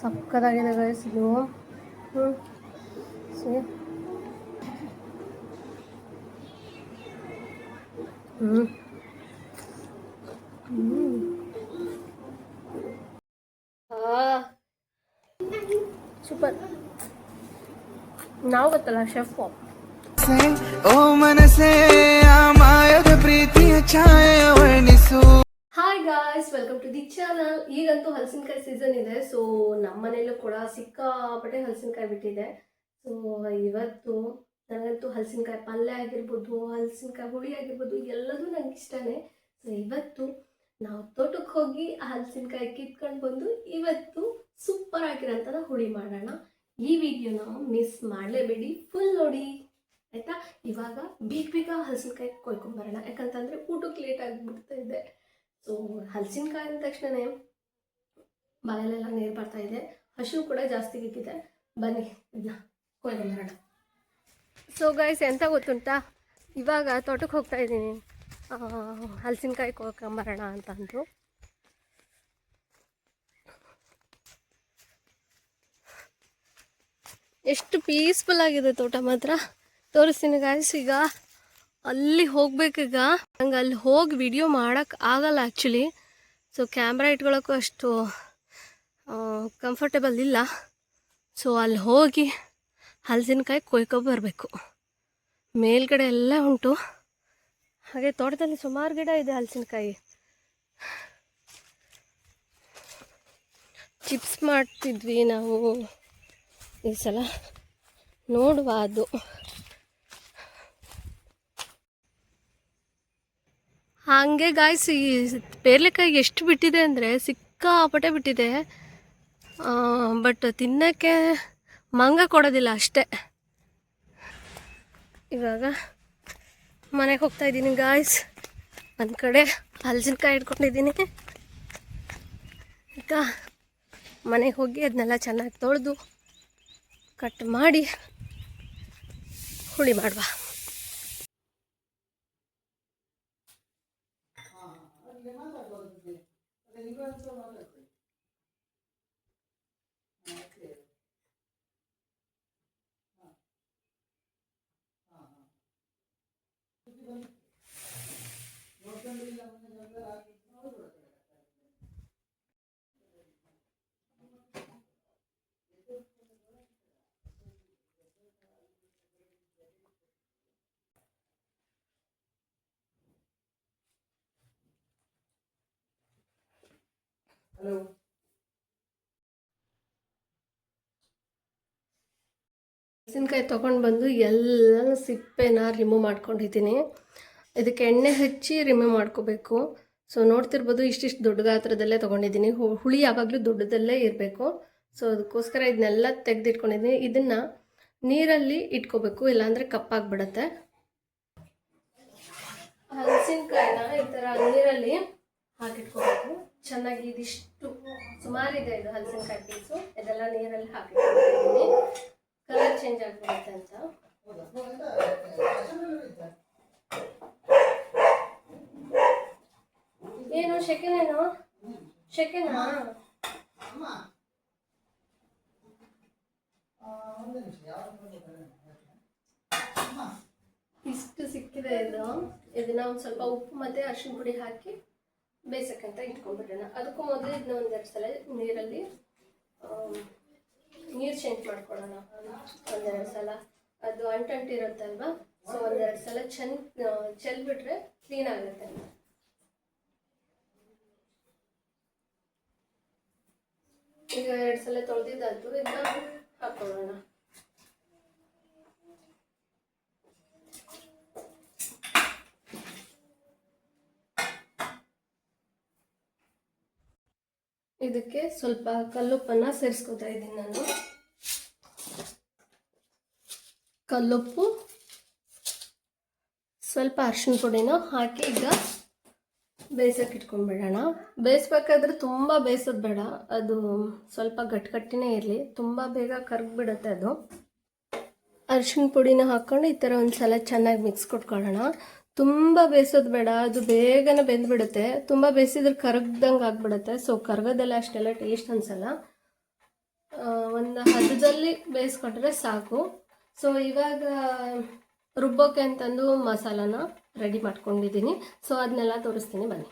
ಸಕ್ಕತ್ತಾಗಿದೆ ಗೈಸ್ ಇದು. ಸಿ ಸೂಪರ್. ನಾವು ಗೊತ್ತಲ್ಲ ಶೆಫ್. ಓ ಮನಸೇ ಮಾಯದ ಪ್ರೀತಿಯ ಛಾಯೆ ವರ್ಣಿಸು. Hi guys, welcome to the channel. ಈಗಂತೂ ಹಲಸಿನಕಾಯಿ ಸೀಸನ್ ಇದೆ. ಸೊ ನಮ್ಮ ಮನೆಯಲ್ಲೂ ಕೂಡ ಸಿಕ್ಕಾಪಟ್ಟೆ ಹಲಸಿನಕಾಯಿ ಬಿಟ್ಟಿದೆ. ಸೊ ಇವತ್ತು ನನಗಂತೂ ಹಲಸಿನಕಾಯಿ ಪಲ್ಯ ಆಗಿರ್ಬೋದು, ಹಲಸಿನಕಾಯಿ ಹುಳಿ ಆಗಿರ್ಬೋದು, ಎಲ್ಲದೂ ನಂಗೆ ಇಷ್ಟನೇ. ಸೊ ಇವತ್ತು ನಾವು ತೋಟಕ್ಕೆ ಹೋಗಿ ಹಲಸಿನಕಾಯಿ ಕಿತ್ಕೊಂಡು ಬಂದು ಇವತ್ತು ಸೂಪರ್ ಆಗಿರೋಂಥದ್ದು ಹುಳಿ ಮಾಡೋಣ. ಈ ವಿಡಿಯೋನ ಮಿಸ್ ಮಾಡಲೇಬೇಡಿ, ಫುಲ್ ನೋಡಿ ಆಯಿತಾ. ಇವಾಗ ಬೇಗ ಹಲಸಿನಕಾಯಿ ಕೊಯ್ಕೊಂಬರೋಣ, ಯಾಕಂತಂದರೆ ಊಟಕ್ಕೆ ಲೇಟ್ ಆಗಿಬಿಡ್ತಾ ಇದೆ. ಸೊ ಹಲಸಿನಕಾಯಿ ಅಂದ ತಕ್ಷಣವೇ ಬಾಯಲ್ಲೆಲ್ಲ ನೀರು ಬರ್ತಾ ಇದೆ, ಹಸಿವು ಕೂಡ ಜಾಸ್ತಿ ಬೇಕಿದೆ. ಬನ್ನಿ ಇದನ್ನ ಕೊಯ್ಕೊಂಬರೋಣ. ಸೊ ಗೈಸ್, ಎಂತ ಗೊತ್ತುಂಟಾ, ಇವಾಗ ತೋಟಕ್ಕೆ ಹೋಗ್ತಾ ಇದ್ದೀನಿ ಹಲಸಿನಕಾಯಿ ಕೊಯ್ಕೊಂಬರೋಣ ಅಂತಂದು. ಎಷ್ಟು ಪೀಸ್ಫುಲ್ ಆಗಿದೆ ತೋಟ ಮಾತ್ರ. ತೋರಿಸ್ತೀನಿ ಗಾಯ್ಸ್. ಈಗ ಅಲ್ಲಿ ಹೋಗ್ಬೇಕೀಗ. ನಂಗೆ ಅಲ್ಲಿ ಹೋಗಿ ವಿಡಿಯೋ ಮಾಡೋಕ್ಕೆ ಆಗಲ್ಲ ಆ್ಯಕ್ಚುಲಿ. ಸೊ ಕ್ಯಾಮ್ರಾ ಇಟ್ಕೊಳ್ಳೋಕ್ಕೂ ಅಷ್ಟು ಕಂಫರ್ಟೇಬಲ್ ಇಲ್ಲ. ಸೊ ಅಲ್ಲಿ ಹೋಗಿ ಹಲಸಿನಕಾಯಿ ಕೊಯ್ಕೊಬರಬೇಕು. ಮೇಲ್ಗಡೆ ಎಲ್ಲ ಉಂಟು, ಹಾಗೆ ತೋಟದಲ್ಲಿ ಸುಮಾರು ಗಿಡ ಇದೆ ಹಲಸಿನಕಾಯಿ. ಚಿಪ್ಸ್ ಮಾಡ್ತಿದ್ವಿ ನಾವು ಈ ಸಲ, ನೋಡುವ ಅದು. ಹಾಗೆ ಗಾಯ್ಸ್, ಈ ಪೇರ್ಲೆಕಾಯಿ ಎಷ್ಟು ಬಿಟ್ಟಿದೆ ಅಂದರೆ ಸಿಕ್ಕಾಪಟ್ಟೆ ಬಿಟ್ಟಿದೆ. ಬಟ್ ತಿನ್ನೋಕ್ಕೆ ಮಂಗ ಕೊಡೋದಿಲ್ಲ ಅಷ್ಟೇ. ಇವಾಗ ಮನೆಗೆ ಹೋಗ್ತಾ ಇದ್ದೀನಿ ಗಾಯ್ಸ್. ಒಂದು ಕಡೆ ಹಲಸಿನಕಾಯಿ ಇಟ್ಕೊಂಡಿದ್ದೀನಿ. ಈಗ ಮನೆಗೆ ಹೋಗಿ ಅದನ್ನೆಲ್ಲ ಚೆನ್ನಾಗಿ ತೊಳೆದು ಕಟ್ ಮಾಡಿ ಹುಳಿ ಮಾಡುವ. ಹಲಸಿನಕಾಯಿ ತೊಗೊಂಡು ಬಂದು ಎಲ್ಲ ಸಿಪ್ಪೆನ ರಿಮೂವ್ ಮಾಡ್ಕೊಂಡಿದ್ದೀನಿ. ಇದಕ್ಕೆ ಎಣ್ಣೆ ಹಚ್ಚಿ ರಿಮೂವ್ ಮಾಡ್ಕೋಬೇಕು. ಸೊ ನೋಡ್ತಿರ್ಬೋದು, ಇಷ್ಟಿಷ್ಟು ದೊಡ್ಡ ಗಾತ್ರದಲ್ಲೇ ತೊಗೊಂಡಿದ್ದೀನಿ. ಹುಳಿ ಯಾವಾಗಲೂ ದೊಡ್ಡದಲ್ಲೇ ಇರಬೇಕು. ಸೊ ಅದಕ್ಕೋಸ್ಕರ ಇದನ್ನೆಲ್ಲ ತೆಗೆದಿಟ್ಕೊಂಡಿದ್ದೀನಿ. ಇದನ್ನು ನೀರಲ್ಲಿ ಇಟ್ಕೋಬೇಕು, ಇಲ್ಲಾಂದರೆ ಕಪ್ಪಾಗಿಬಿಡುತ್ತೆ. ಹಲಸಿನಕಾಯಿನ ಈ ಥರ ನೀರಲ್ಲಿ ಹಾಕಿಟ್ಕೋಬೇಕು ಚೆನ್ನಾಗಿ. ಇದಿಷ್ಟು ಸುಮಾರಿದೆ ಇದು ಹಲಸಿನಕಾಯಿ ಪೀಸು. ಇದೆಲ್ಲ ನೀರಲ್ಲಿ ಹಾಕಿಟ್ಕೊಂಡಿದ್ದೀನಿ, ಕಲರ್ ಚೇಂಜ್ ಆಗಿಬಿಡುತ್ತೆ ಅಂತ. ಏನು ಶೆಕೆನೇನು? ಶೆಕೆನಾ? ಇಷ್ಟು ಸಿಕ್ಕಿದೆ ಇದು. ಇದನ್ನ ಒಂದು ಸ್ವಲ್ಪ ಉಪ್ಪು ಮತ್ತು ಅರಿಶಿನ ಪುಡಿ ಹಾಕಿ ಬೇಯಿಸಕ್ಕಂತ ಇಟ್ಕೊಂಡ್ಬಿಡೋಣ. ಅದಕ್ಕೂ ಮೊದಲು ಇದನ್ನ ಒಂದೆರಡು ಸಲ ನೀರಲ್ಲಿ ನೀರು ಚೇಂಜ್ ಮಾಡ್ಕೊಳ್ಳೋಣ. ಒಂದೆರಡು ಸಲ ಅದು ಅಂಟಿರುತ್ತಲ್ವ. ಸೊ ಒಂದೆರಡು ಸಲ ಚೆಲ್ಬಿಟ್ರೆ ಕ್ಲೀನ್ ಆಗುತ್ತೆ. ಈಗ 2 ಸಲ ತೊಳೆದಿದ್ದಾಯ್ತು, ಇದನ್ನ ಹಾಕೊಳ್ಳೋಣ. ಇದಕ್ಕೆ ಸ್ವಲ್ಪ ಕಲ್ಲುಪ್ಪನ್ನು ಸೇರಿಸ್ಕೊತಾ ಇದ್ದೀನಿ ನಾನು. ಕಲ್ಲುಪ್ಪು, ಸ್ವಲ್ಪ ಅರಿಶಿನ ಪುಡಿನ ಹಾಕಿ ಈಗ ಬೇಯಿಸೋಕೆ ಇಟ್ಕೊಂಡ್ಬಿಡೋಣ. ಬೇಯಿಸ್ಬೇಕಾದ್ರೆ ತುಂಬ ಬೇಯಿಸೋದು ಬೇಡ, ಅದು ಸ್ವಲ್ಪ ಗಟ್ಟಿನೇ ಇರಲಿ, ತುಂಬ ಬೇಗ ಕರಗಿಬಿಡುತ್ತೆ ಅದು. ಅರಿಶಿನ ಪುಡಿನ ಹಾಕ್ಕೊಂಡು ಈ ಥರ ಒಂದು ಸಲ ಚೆನ್ನಾಗಿ ಮಿಕ್ಸ್ ಕೊಟ್ಕೊಳ್ಳೋಣ. ತುಂಬ ಬೇಯಿಸೋದು ಬೇಡ, ಅದು ಬೇಗನೆ ಬೆಂದ್ಬಿಡುತ್ತೆ. ತುಂಬ ಬೇಯಿಸಿದ್ರೆ ಕರಗ್ದಂಗೆ ಆಗಿಬಿಡುತ್ತೆ. ಸೊ ಕರಗೋದೆಲ್ಲ ಅಷ್ಟೆಲ್ಲ ಟೇಸ್ಟ್ ಅನಿಸಲ್ಲ. ಒಂದು ಹದದಲ್ಲಿ ಬೇಯಿಸ್ಕೊಟ್ರೆ ಸಾಕು. ಸೊ ಇವಾಗ ರುಬ್ಬೋಕೆ ಅಂತಂದು ಮಸಾಲಾನ ರೆಡಿ ಮಾಡ್ಕೊಂಡಿದ್ದೀನಿ. ಸೊ ಅದನ್ನೆಲ್ಲ ತೋರಿಸ್ತೀನಿ ಬನ್ನಿ.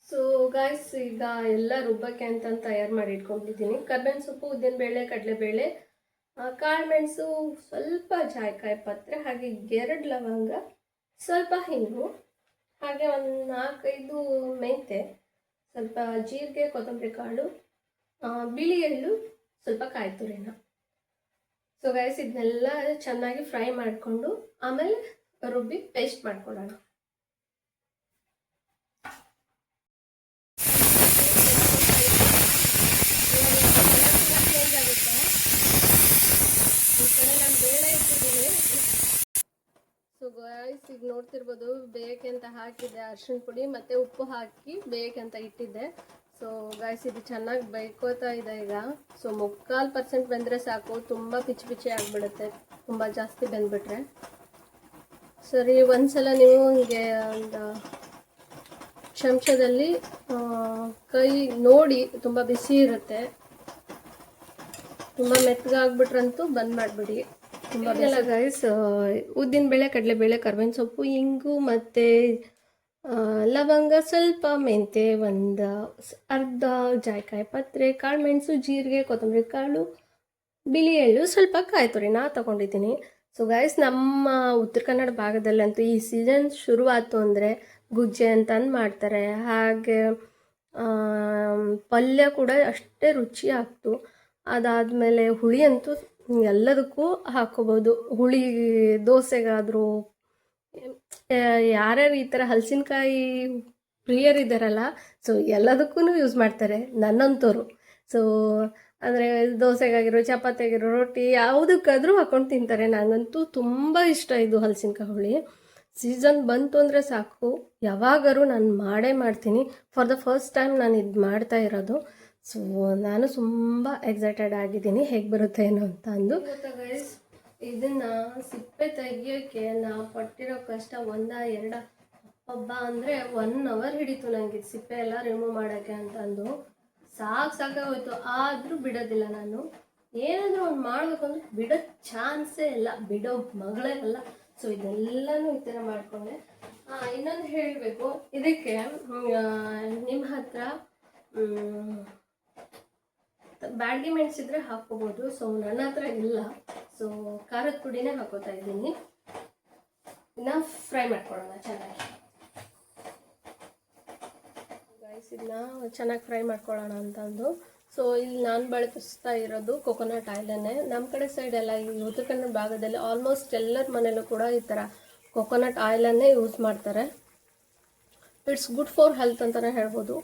ಸೊ ಗಾಯ್ಸ್, ಈಗ ಎಲ್ಲ ರುಬ್ಬಕ್ಕೆ ಅಂತ ತಯಾರು ಮಾಡಿ ಇಟ್ಕೊಂಡಿದ್ದೀನಿ. ಕರ್ಬೇವಿನ ಸೊಪ್ಪು, ಉದ್ದಿನಬೇಳೆ, ಕಡಲೆಬೇಳೆ, ಕಾಳುಮೆಣಸು, ಸ್ವಲ್ಪ ಜಾಯಿಕಾಯಿ ಪತ್ರೆ, ಹಾಗೆ 2 ಲವಂಗ, ಸ್ವಲ್ಪ ಹಿಂಗು, ಹಾಗೆ ಒಂದು 4-5 ಮೆಂತೆ, ಸ್ವಲ್ಪ ಜೀರಿಗೆ, ಕೊತ್ತಂಬರಿ ಕಾಳು, ಬಿಳಿ ಎಳ್ಳು, ಸ್ವಲ್ಪ ಕಾಯಿ ತುರಿನ. ಸೊ ಗೈಸ್, ಇದನ್ನೆಲ್ಲ ಚೆನ್ನಾಗಿ ಫ್ರೈ ಮಾಡಿಕೊಂಡು ಆಮೇಲೆ ರುಬ್ಬಿ ಪೇಸ್ಟ್ ಮಾಡ್ಕೊಳ್ಳೋಣ. ಸೊ ಗೈಸ್, ಈಗ ನೋಡ್ತಿರ್ಬೋದು, ಬೇಯಕ್ಕೆ ಅಂತ ಹಾಕಿದ್ದೆ ಅರಿಶಿನ ಪುಡಿ ಮತ್ತು ಉಪ್ಪು ಹಾಕಿ ಬೇಯಕ್ಕೆ ಅಂತ ಇಟ್ಟಿದ್ದೆ. ಸೊ ಗೈಸ್, ಇದು ಚೆನ್ನಾಗಿ ಬೇಯ್ಕೋತಾ ಇದೆ ಈಗ. ಸೊ 3/4% ಬೆಂದರೆ ಸಾಕು, ತುಂಬ ಪಿಚ್ಚಿ ಆಗಿಬಿಡುತ್ತೆ ತುಂಬ ಜಾಸ್ತಿ ಬೆಂದ್ಬಿಟ್ರೆ. ಸರಿ, ಒಂದ್ಸಲ ನೀವು ಹೀಗೆ ಒಂದು ಚಮಚದಲ್ಲಿ ಕೈ ನೋಡಿ, ತುಂಬ ಬಿಸಿ ಇರುತ್ತೆ, ತುಂಬ ಮೆತ್ತಗಾಗ್ಬಿಟ್ರಂತೂ ಬಂದ್ ಮಾಡಿಬಿಡಿ. ತುಂಬ ಎಲ್ಲ ಗೈಸ್, ಉದ್ದಿನಬೇಳೆ, ಕಡಲೆಬೇಳೆ, ಕರ್ಬೇವಿನ ಸೊಪ್ಪು, ಇಂಗು ಮತ್ತು ಲವಂಗ, ಸ್ವಲ್ಪ ಮೆಂತೆ, ಒಂದು ಅರ್ಧ ಜಾಯಿಕಾಯಿ ಪತ್ರೆ, ಕಾಳುಮೆಣಸು, ಜೀರಿಗೆ, ಕೊತ್ತಂಬರಿ ಕಾಳು, ಬಿಳಿ ಎಳ್ಳು, ಸ್ವಲ್ಪ ಕಾಯಿ ತುರಿನ ತಗೊಂಡಿದ್ದೀನಿ. ಸೊ ಗೈಸ್, ನಮ್ಮ ಉತ್ತರ ಕನ್ನಡ ಭಾಗದಲ್ಲಂತೂ ಈ ಸೀಸನ್ ಶುರುವಾಯ್ತು ಅಂದರೆ ಗುಜ್ಜೆ ಅಂತಂದು ಮಾಡ್ತಾರೆ. ಹಾಗೆ ಪಲ್ಯ ಕೂಡ ಅಷ್ಟೇ ರುಚಿ ಆಗ್ತು. ಅದಾದಮೇಲೆ ಹುಳಿ ಅಂತೂ ಎಲ್ಲದಕ್ಕೂ ಹಾಕ್ಕೋಬೋದು. ಹುಳಿ ದೋಸೆಗಾದರೂ, ಯಾರ್ಯಾರು ಈ ಥರ ಹಲಸಿನಕಾಯಿ ಪ್ರಿಯರಿದ್ದಾರಲ್ಲ, ಸೊ ಎಲ್ಲದಕ್ಕೂ ಯೂಸ್ ಮಾಡ್ತಾರೆ ನನ್ನಂಥವ್ರು. ಸೊ ಅಂದರೆ ದೋಸೆಗಾಗಿರೋ, ಚಪಾತಿಯಾಗಿರೋ, ರೊಟ್ಟಿ ಯಾವುದಕ್ಕಾದರೂ ಹಾಕ್ಕೊಂಡು ತಿಂತಾರೆ. ನನಗಂತೂ ತುಂಬ ಇಷ್ಟ ಇದು ಹಲಸಿನಕಾಯಿ ಹುಳಿ. ಸೀಸನ್ ಬಂತು ಅಂದರೆ ಸಾಕು, ಯಾವಾಗಾದ್ರೂ ನಾನು ಮಾಡೇ ಮಾಡ್ತೀನಿ. ಫಾರ್ ದ ಫಸ್ಟ್ ಟೈಮ್ ನಾನು ಇದು ಮಾಡ್ತಾ ಇರೋದು. ಸೊ ನಾನು ತುಂಬ ಎಕ್ಸೈಟೆಡ್ ಆಗಿದ್ದೀನಿ ಹೇಗೆ ಬರುತ್ತೆ ಏನೋ ಅಂತ ಅಂದು. ಗೊತ್ತಾ ಗೈಸ್, ಇದನ್ನು ಸಿಪ್ಪೆ ತೆಗಿಯೋಕ್ಕೆ ನಾವು ಪಟ್ಟಿರೋ ಕಷ್ಟ 1-2 ಹಬ್ಬ ಅಂದರೆ 1 ಅವರ್ ಹಿಡಿತು ನನಗೆ ಸಿಪ್ಪೆ ಎಲ್ಲ ರಿಮೂವ್ ಮಾಡೋಕ್ಕೆ ಅಂತಂದು. ಸಾಕಾಗೋಯ್ತು. ಆದರೂ ಬಿಡೋದಿಲ್ಲ ನಾನು. ಏನಾದರೂ ಒಂದು ಮಾಡಬೇಕು ಅಂದ್ರೆ ಬಿಡೋ ಚಾನ್ಸೇ ಇಲ್ಲ, ಬಿಡೋ ಮಗಳೇ ಅಲ್ಲ. ಸೊ ಇದೆಲ್ಲನೂ ಈ ಥರ ಮಾಡಿಕೊಂಡೆ. ಇನ್ನೊಂದು ಹೇಳಬೇಕು, ಇದಕ್ಕೆ ನಿಮ್ಮ ಹತ್ರ ಬ್ಯಾಡಗಿ ಮೆಣಸಿದ್ರೆ ಹಾಕ್ಕೋಬೋದು. ಸೊ ನನ್ನ ಹತ್ರ ಇಲ್ಲ, ಸೊ ಖಾರದ ಪುಡಿನೇ ಹಾಕೋತಾ ಇದ್ದೀನಿ. ಇದನ್ನ ಫ್ರೈ ಮಾಡ್ಕೊಳ್ಳೋಣ ಚೆನ್ನಾಗಿ. ಗೈಸ್, ಇದನ್ನ ಚೆನ್ನಾಗಿ ಫ್ರೈ ಮಾಡ್ಕೊಳ್ಳೋಣ ಅಂತಂದು. ಸೊ ಇಲ್ಲಿ ನಾನು ಬಳಸ್ತಾ ಇರೋದು ಕೊಕೊನಟ್ ಆಯಿಲನ್ನೇ. ನಮ್ಮ ಕಡೆ ಸೈಡ್ ಎಲ್ಲ ಈ ಉತ್ತರ ಕನ್ನಡ ಭಾಗದಲ್ಲಿ ಆಲ್ಮೋಸ್ಟ್ ಎಲ್ಲರ ಮನೇಲೂ ಕೂಡ ಈ ಥರ ಕೊಕೊನಟ್ ಆಯಿಲನ್ನೇ ಯೂಸ್ ಮಾಡ್ತಾರೆ. ಇಟ್ಸ್ ಗುಡ್ ಫಾರ್ ಹೆಲ್ತ್ ಅಂತಲೇ ಹೇಳ್ಬೋದು.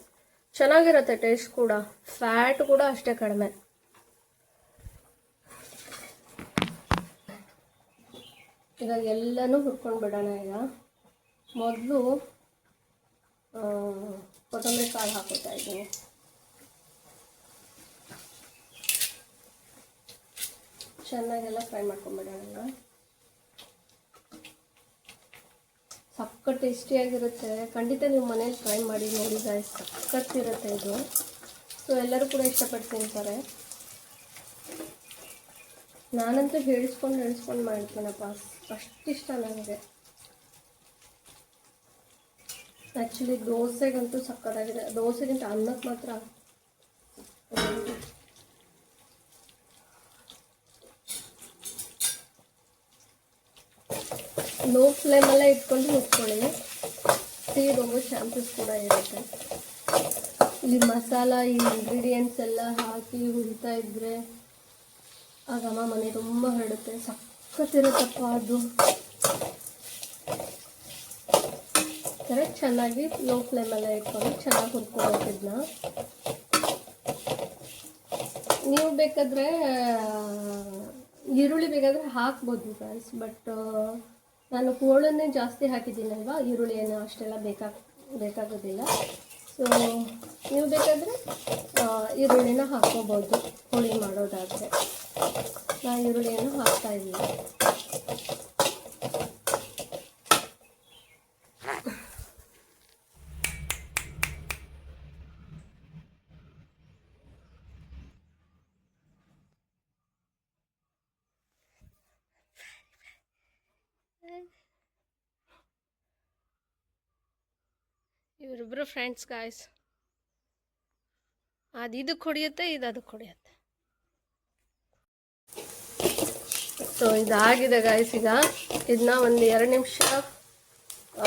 ಚೆನ್ನಾಗಿರುತ್ತೆ ಟೇಸ್ಟ್ ಕೂಡ, ಫ್ಯಾಟ್ ಕೂಡ ಅಷ್ಟೇ ಕಡಿಮೆ. ಇವಾಗ ಎಲ್ಲನೂ ಹುರ್ಕೊಂಡು ಬಿಡೋಣ. ಈಗ ಮೊದಲು ಕೊತ್ತಂಬರಿ ಕಾಳು ಹಾಕೋತಾ ಇದ್ದೀನಿ. ಚೆನ್ನಾಗೆಲ್ಲ ಫ್ರೈ ಮಾಡ್ಕೊಂಡ್ಬಿಡೋಣ. ಸಕ್ಕ ಟೇಸ್ಟಿಯಾಗಿರುತ್ತೆ. ಖಂಡಿತ ನೀವು ಮನೇಲಿ ಟ್ರೈ ಮಾಡಿ ನೋಡಿ ಗಾಯ್ಸ್, ಸಕ್ಕತ್ತಿರುತ್ತೆ ಇದು. ಸೊ ಎಲ್ಲರೂ ಕೂಡ ಇಷ್ಟಪಟ್ಟು ತಿಂತಾರೆ. ನಾನಂತೂ ಹೇಳಿಸ್ಕೊಂಡು ಮಾಡ್ತೀನಪ್ಪ, ಅಷ್ಟಿಷ್ಟ ನನಗೆ. ಆ್ಯಕ್ಚುಲಿ ದೋಸೆಗಂತೂ ಸಕ್ಕತ್ತಾಗಿದೆ. ದೋಸೆಗಿಂತ ಅನ್ನಕ್ಕೆ ಮಾತ್ರ ಲೋ ಫ್ಲೇಮಲ್ಲೇ ಇಟ್ಕೊಂಡು ಹುರ್ಕೊಳ್ಳಿ. ಸೀದೋಗೋ ಚಾನ್ಸಸ್ ಕೂಡ ಇರುತ್ತೆ. ಈ ಮಸಾಲ, ಈ ಇಂಗ್ರೀಡಿಯೆಂಟ್ಸ್ ಎಲ್ಲ ಹಾಕಿ ಹುರಿತಾ ಇದ್ದರೆ ಆಗ ಮನೆ ತುಂಬ ಹರಡುತ್ತೆ. ಸಕ್ಕತ್ತಿರುತ್ತಪ್ಪ ಅದು. ಕರೆಕ್ಟ್ ಚೆನ್ನಾಗಿ ಲೋ ಫ್ಲೇಮಲ್ಲೇ ಇಟ್ಕೊಂಡು ಚೆನ್ನಾಗಿ ಹುರ್ಕೊಬೇಕಿದ್ನ. ನೀವು ಬೇಕಾದರೆ ಈರುಳ್ಳಿ ಬೇಕಾದರೆ ಹಾಕ್ಬೋದು ಗೈಸ್, ಬಟ್ ನಾನು ಹೋಳನ್ನೇ ಜಾಸ್ತಿ ಹಾಕಿದ್ದೀನಲ್ವ, ಈರುಳ್ಳಿ ಏನೋ ಅಷ್ಟೆಲ್ಲ ಬೇಕಾಗೋದಿಲ್ಲ. ಸೊ ನೀವು ಬೇಕಾದರೆ ಈರುಳ್ಳಿನ ಹಾಕ್ಕೋಬೋದು ಹುಳಿ ಮಾಡೋದಾದರೆ. ನಾನು ಈರುಳ್ಳಿಯನ್ನು ಹಾಕ್ತಾಯಿದ್ದೀನಿ. ಇವರಿಬ್ಬರು ಫ್ರೆಂಡ್ಸ್ ಗಾಯ್ಸ್. ಅದು ಇದಕ್ಕೆ ಹೊಡೆಯುತ್ತೆ, ಇದು ಅದಕ್ಕೆ ಹೊಡೆಯುತ್ತೆ. ಸೊ ಇದಾಗಿದೆ ಗಾಯ್ಸ್. ಈಗ ಇದನ್ನ ಒಂದು 2 ನಿಮಿಷ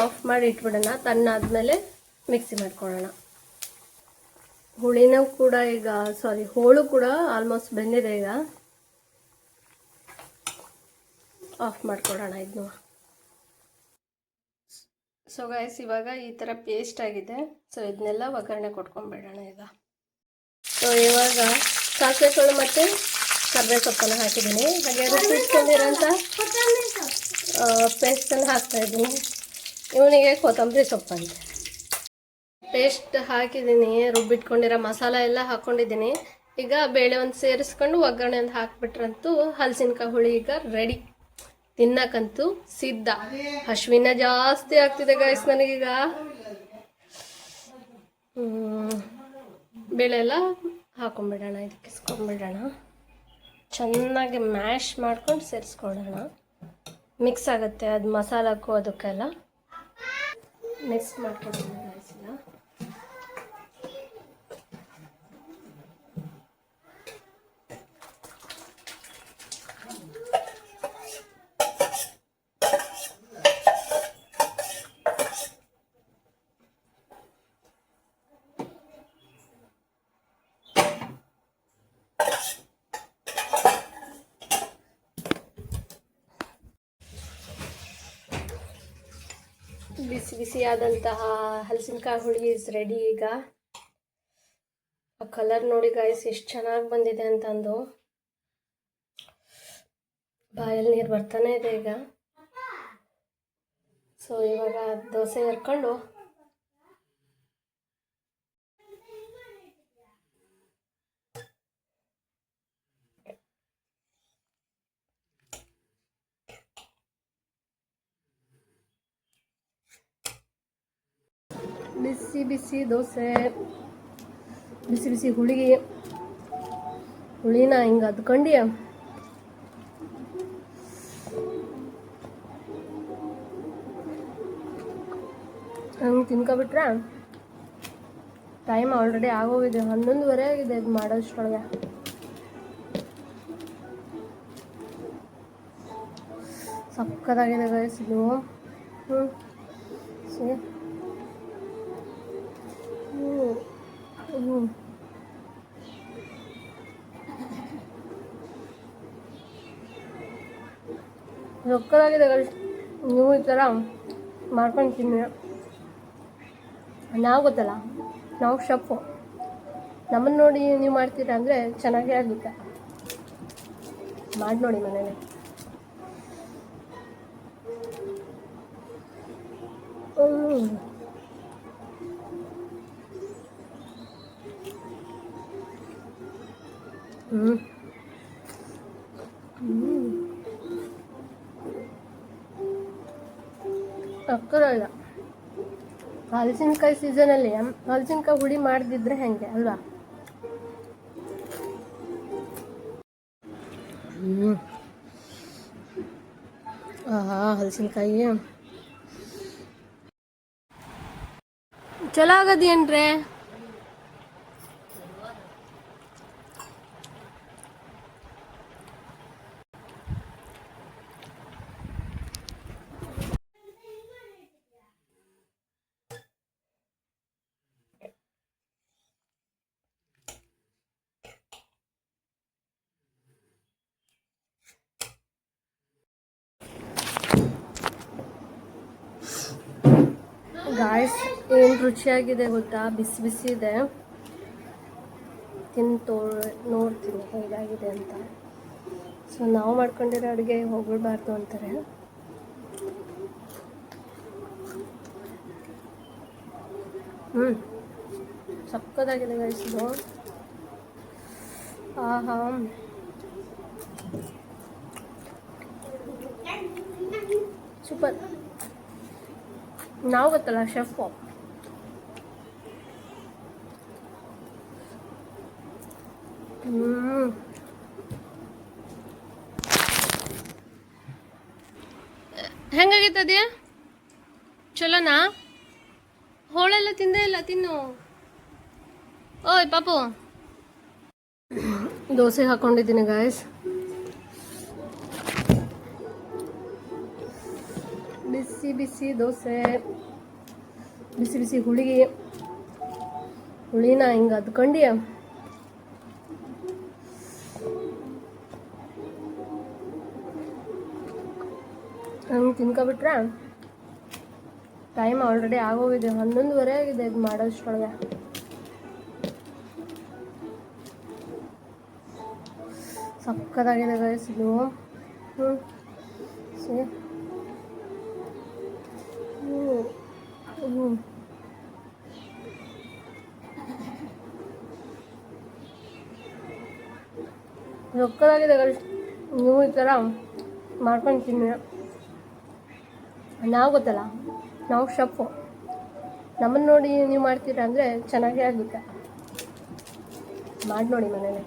ಆಫ್ ಮಾಡಿ ಇಟ್ಬಿಡೋಣ. ತಣ್ಣಾದ್ಮೇಲೆ ಮಿಕ್ಸಿ ಮಾಡ್ಕೊಳ್ಳೋಣ. ಹುಳಿನೂ ಕೂಡ ಈಗ ಹೋಳು ಕೂಡ ಆಲ್ಮೋಸ್ಟ್ ಬೆಂದಿದೆ. ಈಗ ಆಫ್ ಮಾಡ್ಕೊಳ್ಳೋಣ ಇದನ್ನು. ಸೊ ಗಾಯ್ಸ್ ಇವಾಗ ಈ ಥರ ಪೇಸ್ಟ್ ಆಗಿದೆ. ಸೊ ಇದನ್ನೆಲ್ಲ ಒಗ್ಗರಣೆ ಕೊಟ್ಕೊಂಡ್ಬಿಡೋಣ ಈಗ. ಸೊ ಇವಾಗ ಸಾಸಿವೆ ಕಾಳು ಮತ್ತು ಕರ್ಬೇವು ಸೊಪ್ಪನ್ನು ಹಾಕಿದ್ದೀನಿ. ಹಾಗೆ ರುಬ್ಬಿಟ್ಕೊಂಡಿರೋಂಥ ಪೇಸ್ಟನ್ನು ಹಾಕ್ತಾಯಿದ್ದೀನಿ. ಇವನಿಗೆ ಕೊತ್ತಂಬರಿ ಸೊಪ್ಪಂತೆ. ಪೇಸ್ಟ್ ಹಾಕಿದ್ದೀನಿ, ರುಬ್ಬಿಟ್ಕೊಂಡಿರೋ ಮಸಾಲ ಎಲ್ಲ ಹಾಕ್ಕೊಂಡಿದ್ದೀನಿ. ಈಗ ಬೇಳೆ ಒಂದು ಸೇರಿಸ್ಕೊಂಡು ಒಗ್ಗರಣೆ ಒಂದು ಹಾಕ್ಬಿಟ್ರಂತೂ ಹಲಸಿನಕಾಯಿ ಹುಳಿ ಈಗ ರೆಡಿ. ತಿನ್ನಕ್ಕಂತೂ ಸಿದ್ಧ. ಹಶ್ವಿನ ಜಾಸ್ತಿ ಆಗ್ತಿದೆ ಗಾಯ್ಸ್ ನನಗೀಗ. ಬೇಳೆ ಎಲ್ಲ ಹಾಕೊಂಡ್ಬಿಡೋಣ, ಇದಕ್ಕೆ ಇಸ್ಕೊಂಡ್ಬಿಡೋಣ. ಚೆನ್ನಾಗಿ ಮ್ಯಾಶ್ ಮಾಡ್ಕೊಂಡು ಸೇರಿಸ್ಕೊಳ್ಳೋಣ. ಮಿಕ್ಸ್ ಆಗುತ್ತೆ ಅದು ಮಸಾಲಕ್ಕೂ ಅದಕ್ಕೆಲ್ಲ ಮಿಕ್ಸ್ ಮಾಡ್ಕೊಳ್ಳೋಣ ಗಾಯ್ಸ್. ಇಲ್ಲ ಬಿಸಿ ಬಿಸಿಯಾದಂತಹ ಹಲಸಿನಕಾಯಿ ಹುಳಿ ಇಸ್ ರೆಡಿ. ಈಗ ಆ ಕಲರ್ ನೋಡಿ ಗಾಯ್ಸ್ ಎಷ್ಟು ಚೆನ್ನಾಗಿ ಬಂದಿದೆ ಅಂತಂದು ಬಾಯಲ್ಲಿ ನೀರು ಬರ್ತಾನೆ ಇದೆ ಈಗ. ಸೊ ಇವಾಗ ದೋಸೆ ಹರ್ಕೊಂಡು ಬಿಸಿ ಬಿಸಿ ದೋಸೆ, ಬಿಸಿ ಬಿಸಿ ಹುಳಿನ ಹಿಂಗೆ ಅದ್ಕೊಂಡು ಹಂಗೆ ತಿನ್ಕೊಬಿಟ್ರೆ ಟೈಮ್ ಆಲ್ರೆಡಿ ಆಗೋಗಿದೆ. 11:30 ಆಗಿದೆ ಇದು ಮಾಡೋಷ್ಟರೊಳಗೆ. ಸಕ್ಕತ್ತಾಗಿದೆ ಗೈಸ್ ಇದು. ಸರಿ ಸಕ್ಕತ್ತಾಗಿದೆ ಗೈಸ್. ನೀವು ಈ ಥರ ಮಾಡ್ಕೊಂಡು ತಿನ್ನಿ. ನಾವು ಗೊತ್ತಲ್ಲ, ನಾವು ಶೆಫು. ನಮ್ಮನ್ನು ನೋಡಿ ನೀವು ಮಾಡ್ತೀರಾ ಅಂದರೆ ಚೆನ್ನಾಗೇ ಆಗುತ್ತೆ. ಮಾಡಿ ನೋಡಿ ಮನೇಲಿ. ಅಕ್ಕರಲ್ಲ, ಹಲಸಿನಕಾಯಿ ಸೀಸನಲ್ಲಿ ಹಲಸಿನಕಾಯಿ ಹುಳಿ ಮಾಡದಿದ್ರೆ ಹೆಂಗೆ ಅಲ್ವಾ? ಹಲಸಿನಕಾಯಿ ಚಲೋ ಆಗದೇನ್ರೆ? ಗಾಯ್ಸ್ ಏನು ರುಚಿಯಾಗಿದೆ ಗೊತ್ತಾ? ಬಿಸಿ ಬಿಸಿ ಇದೆ. ತಿಂದು ನೋಡ್ತೀನಿ ಹೇಗಾಗಿದೆ ಅಂತ. ಸೊ ನಾವು ಮಾಡ್ಕೊಂಡಿರೋ ಅಡುಗೆ ಹೋಗಬಾರ್ದು ಅಂತಾರೆ. ಸಕ್ಕತ್ತಾಗಿದೆ ಗಾಯ್ಸ್ ಇದು. ಆಹಾ, ಸೂಪರ್. ನಾವು ಗೊತ್ತಲ್ಲ ಶೆಫು. ಹೆಂಗಾಗೈತದೆ? ಚಲೋನಾ? ಹೋಳೆಲ್ಲ ತಿಂದೇ ಇಲ್ಲ, ತಿನ್ನು. ಓಯ್ ಪಾಪು, ದೋಸೆ ಹಾಕೊಂಡಿದ್ದೀನಿ ಗಾಯ್ಸ್. ಬಿಸಿ ಬಿಸಿ ದೋಸೆ, ಬಿಸಿ ಬಿಸಿ ಹುಳಿನ ಹಿಂಗೆ ಅದ್ಕೊಂಡು ಹಂಗೆ ತಿನ್ಕೊಬಿಟ್ರೆ ಟೈಮ್ ಆಲ್ರೆಡಿ ಆಗೋಗಿದೆ, 11:30 ಆಗಿದೆ ಇದು ಮಾಡೋಷ್ಟೊಳಗೆ. ಸಕ್ಕತ್ತಾಗಿದೆ ಗೈಸ್ ಇದು. ಸಕ್ಕತ್ತಾಗಿದೆ ಗೈಸ್. ನೀವು ಈ ಥರ ಮಾಡ್ಕೊಂಡು ತಿನ್ನಿ. ನಾವು ಗೊತ್ತಲ್ಲ, ನಾವು ಶೆಫು, ನಮ್ಮನ್ನು ನೋಡಿ ನೀವು ಮಾಡ್ತೀರಾ ಅಂದರೆ ಚೆನ್ನಾಗೇ ಆಗುತ್ತೆ. ಮಾಡಿ ನೋಡಿ ಮನೇಲಿ.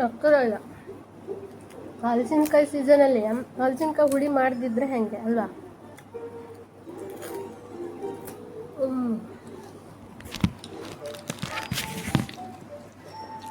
ಅಕ್ಕರಾಗ ಹಲಸಿನಕಾಯಿ ಸೀಸನಲ್ಲಿ ಹಲಸಿನಕಾಯಿ ಹುಳಿ ಮಾಡದಿದ್ರೆ ಹೆಂಗೆ ಅಲ್ವಾ?